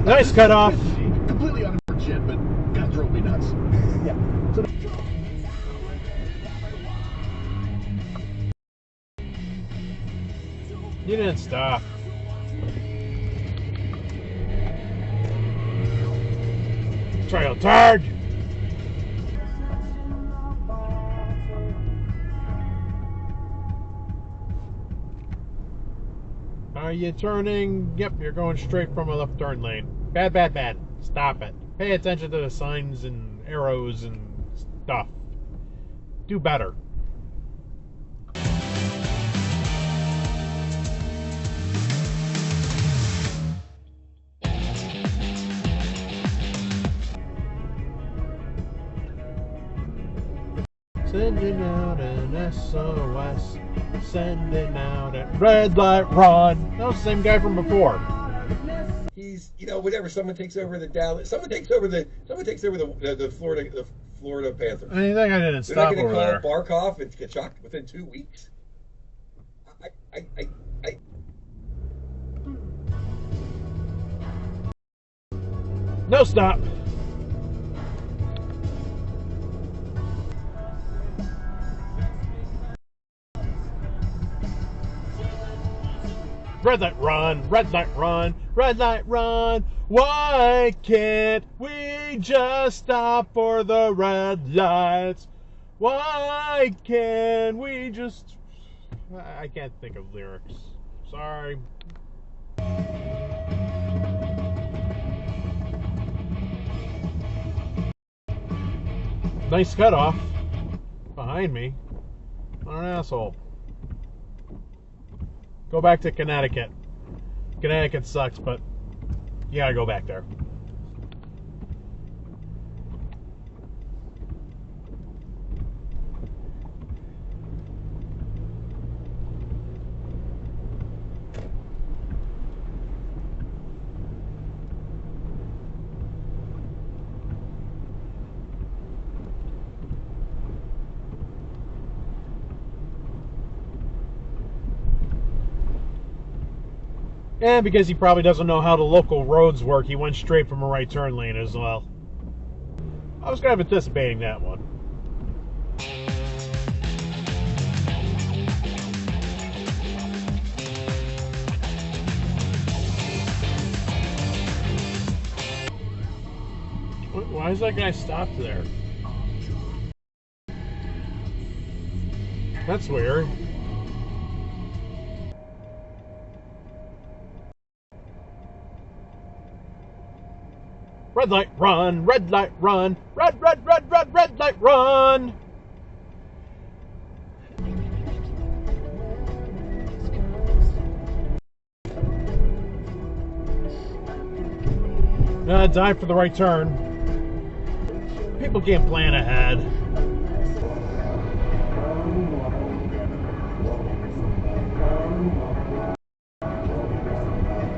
Nice cut off. Completely unfortunate, but that drove me nuts. Yeah. So, you didn't stop. Trail tard. Are you turning? Yep, you're going straight from a left turn lane. Bad, bad, bad. Stop it. Pay attention to the signs and arrows and stuff. Do better. Sending out an SOS. Sending out a red light run. That was the same guy from before. He's, you know, whenever someone takes over the Dallas, someone takes over the Florida Panthers. I think I didn't stop over there. They're not going to call Barkov and Kachuk within 2 weeks. No stop. Red light run, red light run, red light run. Why can't we just stop for the red lights? Why can't we just... I can't think of lyrics. Sorry. Nice cutoff behind me. What an asshole. Go back to Connecticut. Connecticut sucks, but you gotta go back there. And because he probably doesn't know how the local roads work, he went straight from a right turn lane as well. I was kind of anticipating that one. Why is that guy stopped there? That's weird. Red light run, red light run, red light run. Dive for the right turn. People can't plan ahead.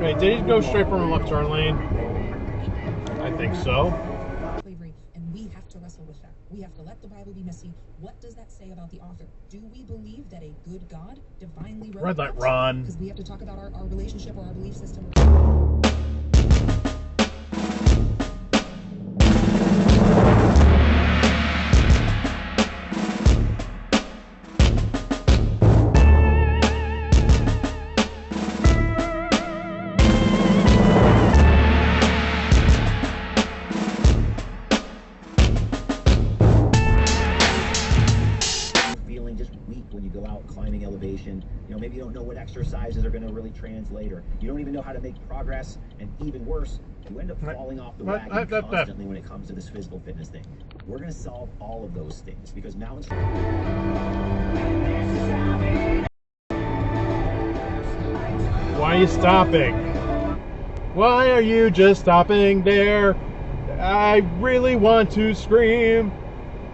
Wait, did he go straight from a left turn lane? I think so. Slavery, and we have to wrestle with that. We have to let the Bible be messy. What does that say about the author? Do we believe that a good God divinely wrote Red light run. Because we have to talk about our relationship or our belief system. Maybe you don't know what exercises are going to really translate, or you don't even know how to make progress, and even worse, you end up falling off the wagon constantly when it comes to this physical fitness thing. We're going to solve all of those things, because now it's... Why are you stopping? Why are you just stopping there? I really want to scream.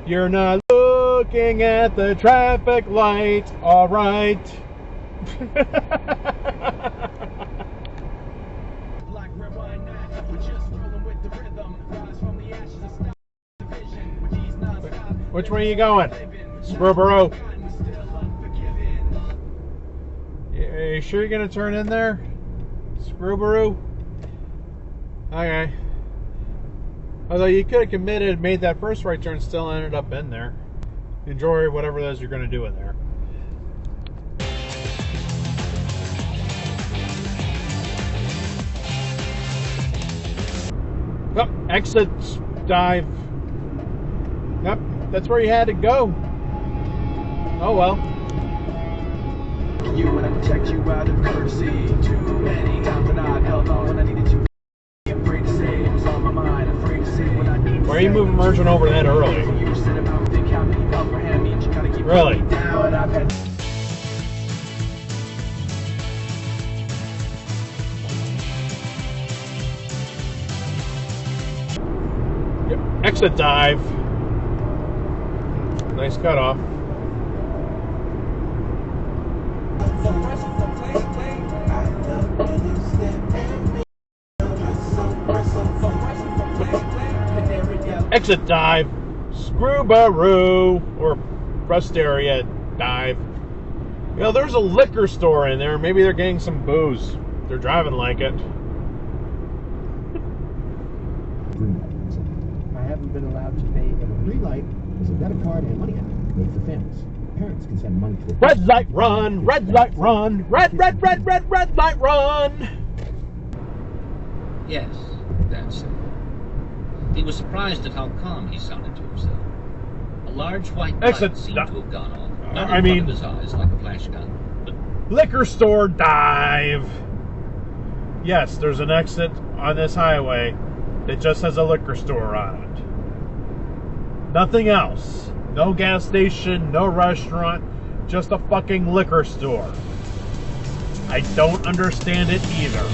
You're not looking at the traffic light, all right. Which way are you going? Screwboro. Are you sure you're going to turn in there? Screwboro? Okay. Although you could have committed, made that first right turn, still ended up in there. Enjoy whatever it is you're going to do in there. Yep, exit, dive. Yep, that's where you had to go. Oh well. You and I protect you out of courtesy. Too many times when I held on when I needed to. Afraid to say it was on my mind. Afraid to say what I need. Why are you moving merging over that early? Really? Yep. Exit dive. Nice cutoff. Exit dive. Screwbaroo. Or rest area dive. You know, there's a liquor store in there. Maybe they're getting some booze. They're driving like it. I haven't been allowed to pay a green light is a debit card and money app made for families. Parents can send money to their red light run, red light run, red light run. Yes, that's it. He was surprised at how calm he sounded to himself. A large white light seemed to have gone on, not in front of his eyes like a flash gun, but liquor store dive. Yes, there's an exit on this highway that just has a liquor store on it. Nothing else. No gas station, no restaurant, just a fucking liquor store. I don't understand it either.